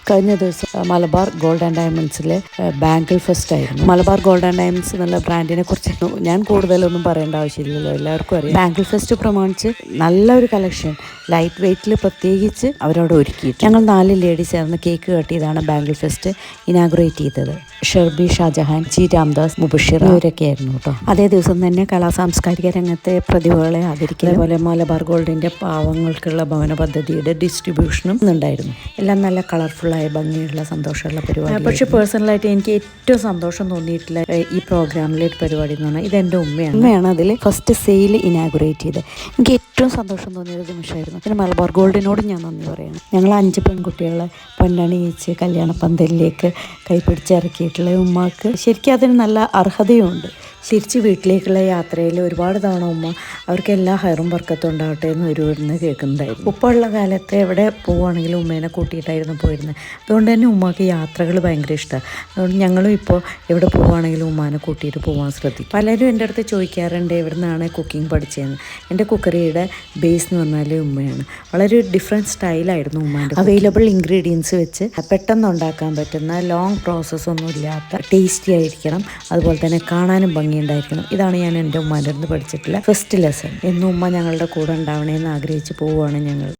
കഴിഞ്ഞ ദിവസം Malabar Gold and ഡയമണ്ട്സിലെ ബാങ്കിൾ ഫെസ്റ്റ് ആയിരുന്നു. മലബാർ ഗോൾഡ് ആൻഡ് ഡയമണ്ട്സ് എന്നുള്ള ബ്രാൻഡിനെ കുറിച്ച് ഞാൻ കൂടുതലൊന്നും പറയേണ്ട ആവശ്യമില്ലല്ലോ, എല്ലാവർക്കും അറിയാം. ബാങ്കിൾ ഫെസ്റ്റ് പ്രമാണിച്ച് നല്ലൊരു കളക്ഷൻ ലൈറ്റ് വെയ്റ്റിൽ പ്രത്യേകിച്ച് അവരവിടെ ഒരുക്കിയിട്ട് ഞങ്ങൾ 4 ലേഡീസ് ചേർന്ന് കേക്ക് കട്ട് ചെയ്താണ് ബാങ്കിൾ ഫെസ്റ്റ് ഇനാഗുറേറ്റ് ചെയ്തത്. ഷെർബി ഷാജഹാൻ, ജി രാംദാസ്, മുബഷിർ ഇവരൊക്കെ ആയിരുന്നു കേട്ടോ. അതേ ദിവസം തന്നെ കലാസാംസ്കാരിക രംഗത്തെ പ്രതിഭകളെ ആദരിക്കുക, അതുപോലെ മലബാർ ഗോൾഡിന്റെ പാവങ്ങൾക്കുള്ള ഭവന പദ്ധതിയുടെ ഡിസ്ട്രിബ്യൂഷനും ഉണ്ടായിരുന്നു. എല്ലാം നല്ല കളർഫുള്ളായ ഭംഗിയുള്ള സന്തോഷമുള്ള പരിപാടി. പക്ഷേ പേഴ്സണലായിട്ട് എനിക്ക് ഏറ്റവും സന്തോഷം തോന്നിയിട്ടുള്ള ഈ പ്രോഗ്രാമിലെ ഒരു പരിപാടി എന്ന് പറഞ്ഞാൽ ഇതെൻ്റെ ഉമ്മയാണ് അതിൽ ഫസ്റ്റ് സെയിൽ ഇനാഗുറേറ്റ് ചെയ്തത്. എനിക്ക് ഏറ്റവും സന്തോഷം തോന്നിയത് നിമിഷമായിരുന്നു. പിന്നെ മലബാർ ഗോൾഡിനോട് ഞാൻ നന്ദി പറയണം. ഞങ്ങൾ 5 പെൺകുട്ടികളെ പൊന്നണിയിച്ച് കല്യാണ പന്തലിലേക്ക് കൈപിടിച്ചിറക്കിയിട്ടുള്ള ഉമ്മാക്ക് ശരിക്കും അതിന് നല്ല അർഹതയുണ്ട്. തിരിച്ച് വീട്ടിലേക്കുള്ള യാത്രയിൽ ഒരുപാട് തവണ ഉമ്മ അവർക്ക് എല്ലാ ഹൈറും ബർക്കത്തും ഉണ്ടാവട്ടെ എന്ന് ഒരുവിടുന്ന് കേൾക്കുന്നുണ്ടായിരുന്നു. ഉപ്പുള്ള കാലത്ത് എവിടെ പോവുകയാണെങ്കിലും ഉമ്മേനെ കൂട്ടിയിട്ടായിരുന്നു പോയിരുന്നത്. അതുകൊണ്ട് തന്നെ ഉമ്മക്ക് യാത്രകൾ ഭയങ്കര ഇഷ്ടമാണ്. അതുകൊണ്ട് ഞങ്ങളും ഇപ്പോൾ എവിടെ പോവുകയാണെങ്കിലും ഉമ്മാനെ കൂട്ടിയിട്ട് പോകാൻ ശ്രദ്ധിക്കും. പലരും എൻ്റെ അടുത്ത് ചോദിക്കാറുണ്ട് എവിടെ നിന്നാണ് കുക്കിംഗ് പഠിച്ചതെന്ന്. എൻ്റെ കുക്കറിയുടെ ബേസ് എന്ന് പറഞ്ഞാൽ ഉമ്മയാണ്. വളരെ ഡിഫറെൻറ്റ് സ്റ്റൈലായിരുന്നു ഉമ്മാൻ്റെ. അവൈലബിൾ ഇൻഗ്രീഡിയൻസ് വെച്ച് പെട്ടെന്ന് ഉണ്ടാക്കാൻ പറ്റുന്ന ലോങ് പ്രോസസ്സൊന്നും ഇല്ലാത്ത ടേസ്റ്റി ആയിരിക്കണം, അതുപോലെ തന്നെ കാണാനും ഉണ്ടായിരിക്കണം. ഇതാണ് ഞാൻ എൻ്റെ ഉമ്മാൻ്റെ അടുത്ത് പഠിച്ചിട്ടുള്ള ഫസ്റ്റ് ലെസൺ. എന്നും ഉമ്മ ഞങ്ങളുടെ കൂടെ ഉണ്ടാവണേന്ന് ആഗ്രഹിച്ച് പോവുകയാണ് ഞങ്ങൾ.